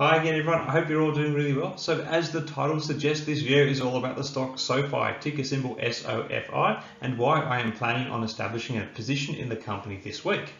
Hi again everyone, I hope you're all doing really well. So as the title suggests, this video is all about the stock SoFi, ticker symbol SOFI, and why I am planning on establishing a position in the company this week.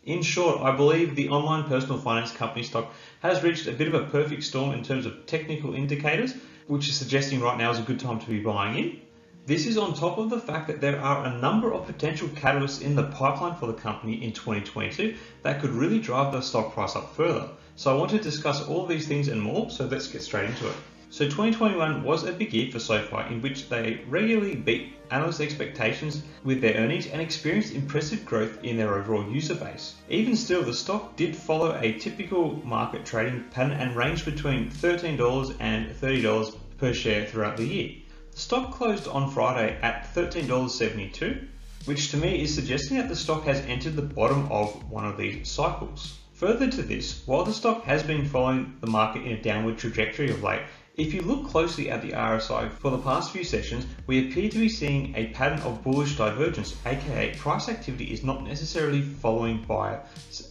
In short, I believe the online personal finance company stock has reached a bit of a perfect storm in terms of technical indicators, which is suggesting right now is a good time to be buying in. This is on top of the fact that there are a number of potential catalysts in the pipeline for the company in 2022 that could really drive the stock price up further. So I want to discuss all of these things and more, so let's get straight into it. So 2021 was a big year for SoFi in which they regularly beat analyst expectations with their earnings and experienced impressive growth in their overall user base. Even still, the stock did follow a typical market trading pattern and ranged between $13 and $30 per share throughout the year. The stock closed on Friday at $13.72, which to me is suggesting that the stock has entered the bottom of one of these cycles. Further to this, while the stock has been following the market in a downward trajectory of late, if you look closely at the RSI for the past few sessions, we appear to be seeing a pattern of bullish divergence, aka price activity is not necessarily following buyer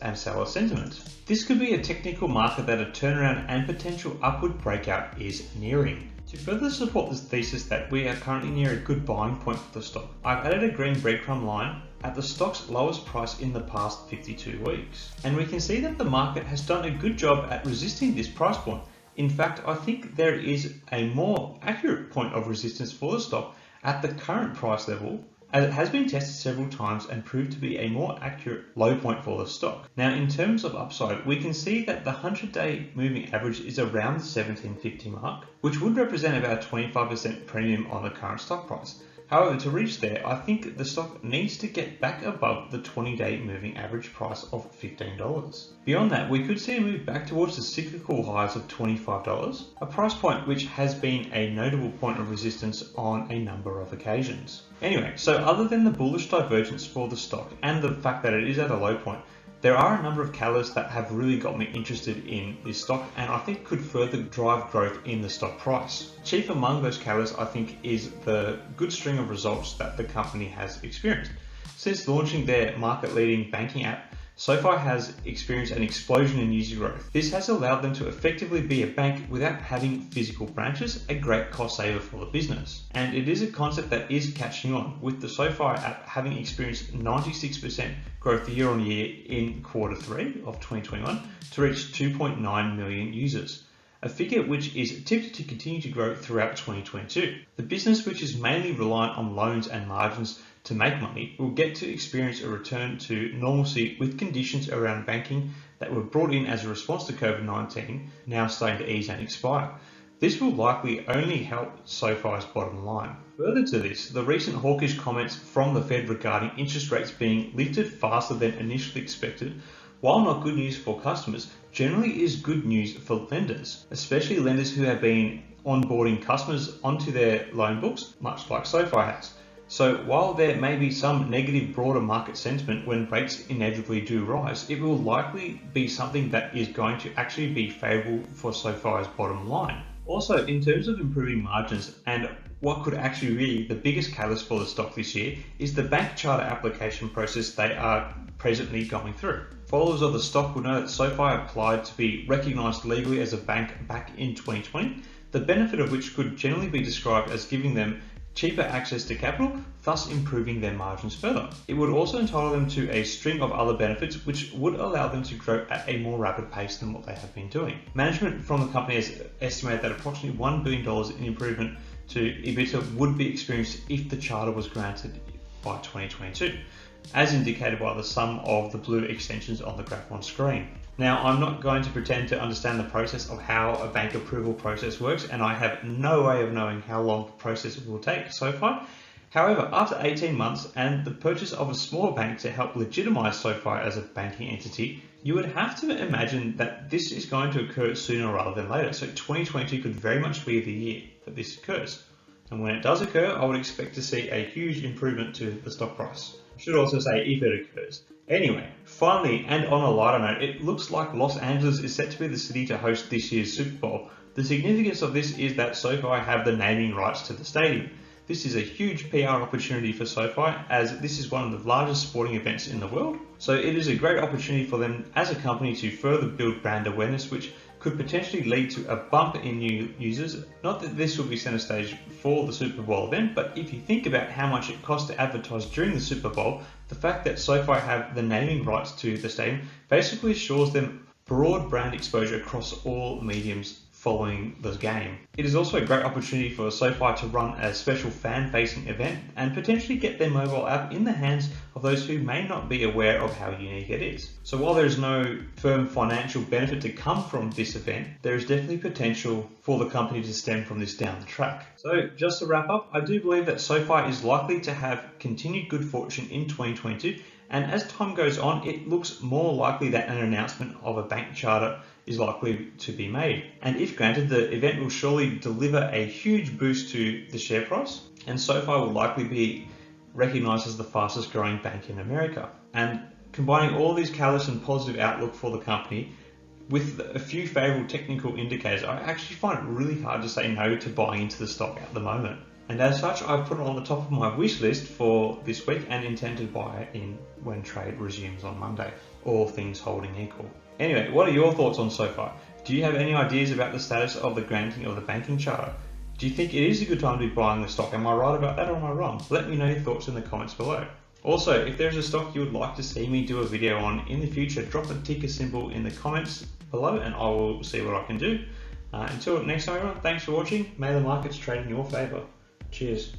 and seller sentiment. This could be a technical marker that a turnaround and potential upward breakout is nearing. To further support this thesis that we are currently near a good buying point for the stock, I've added a green breadcrumb line at the stock's lowest price in the past 52 weeks. And we can see that the market has done a good job at resisting this price point. In fact, I think there is a more accurate point of resistance for the stock at the current price level, as it has been tested several times and proved to be a more accurate low point for the stock. Now, in terms of upside, we can see that the 100-day moving average is around the 1750 mark, which would represent about a 25% premium on the current stock price. However, to reach there, I think the stock needs to get back above the 20-day moving average price of $15. Beyond that, we could see a move back towards the cyclical highs of $25, a price point which has been a notable point of resistance on a number of occasions. Anyway, so other than the bullish divergence for the stock and the fact that it is at a low point, there are a number of catalysts that have really got me interested in this stock and I think could further drive growth in the stock price. Chief among those catalysts, I think, is the good string of results that the company has experienced. Since launching their market-leading banking app, SoFi has experienced an explosion in user growth. This has allowed them to effectively be a bank without having physical branches, a great cost saver for the business. And it is a concept that is catching on, with the SoFi app having experienced 96% growth year on year in Q3 of 2021 to reach 2.9 million users, a figure which is tipped to continue to grow throughout 2022. The business, which is mainly reliant on loans and margins to make money, will get to experience a return to normalcy with conditions around banking that were brought in as a response to COVID-19 now starting to ease and expire. This will likely only help SoFi's bottom line. Further to this, the recent hawkish comments from the Fed regarding interest rates being lifted faster than initially expected, while not good news for customers, generally is good news for lenders, especially lenders who have been onboarding customers onto their loan books, much like SoFi has. So while there may be some negative broader market sentiment when rates inevitably do rise, it will likely be something that is going to actually be favourable for SoFi's bottom line. Also, in terms of improving margins, and what could actually be the biggest catalyst for the stock this year, is the bank charter application process they are presently going through. Followers of the stock will know that SoFi applied to be recognised legally as a bank back in 2020, the benefit of which could generally be described as giving them cheaper access to capital, thus improving their margins further. It would also entitle them to a string of other benefits which would allow them to grow at a more rapid pace than what they have been doing. Management from the company has estimated that approximately $1 billion in improvement to EBITDA would be experienced if the charter was granted by 2022, as indicated by the sum of the blue extensions on the graph on screen. Now, I'm not going to pretend to understand the process of how a bank approval process works, and I have no way of knowing how long the process will take SoFi. However, after 18 months and the purchase of a smaller bank to help legitimize SoFi as a banking entity, you would have to imagine that this is going to occur sooner rather than later. So 2022 could very much be the year that this occurs. And when it does occur, I would expect to see a huge improvement to the stock price. I should also say if it occurs. Anyway, finally, and on a lighter note, it looks like Los Angeles is set to be the city to host this year's Super Bowl. The significance of this is that SoFi have the naming rights to the stadium. This is a huge PR opportunity for SoFi, as this is one of the largest sporting events in the world. So it is a great opportunity for them as a company to further build brand awareness, which could potentially lead to a bump in new users. Not that this will be center stage for the Super Bowl event, but if you think about how much it costs to advertise during the Super Bowl, the fact that SoFi have the naming rights to the stadium basically assures them broad brand exposure across all mediums following the game. It is also a great opportunity for SoFi to run a special fan-facing event and potentially get their mobile app in the hands of those who may not be aware of how unique it is. So while there is no firm financial benefit to come from this event, there is definitely potential for the company to stem from this down the track. So just to wrap up, I do believe that SoFi is likely to have continued good fortune in 2022, and as time goes on, it looks more likely that an announcement of a bank charter is likely to be made. And if granted, the event will surely deliver a huge boost to the share price, and SoFi will likely be recognized as the fastest growing bank in America. And combining all these catalysts and positive outlook for the company with a few favorable technical indicators, I actually find it really hard to say no to buying into the stock at the moment. And as such, I've put it on the top of my wish list for this week and intend to buy it in when trade resumes on Monday, all things holding equal. Anyway, what are your thoughts on SoFi? Do you have any ideas about the status of the granting of the banking charter? Do you think it is a good time to be buying the stock? Am I right about that or am I wrong? Let me know your thoughts in the comments below. Also, if there's a stock you would like to see me do a video on in the future, drop a ticker symbol in the comments below and I will see what I can do. Until next time everyone, thanks for watching. May the markets trade in your favour. Cheers.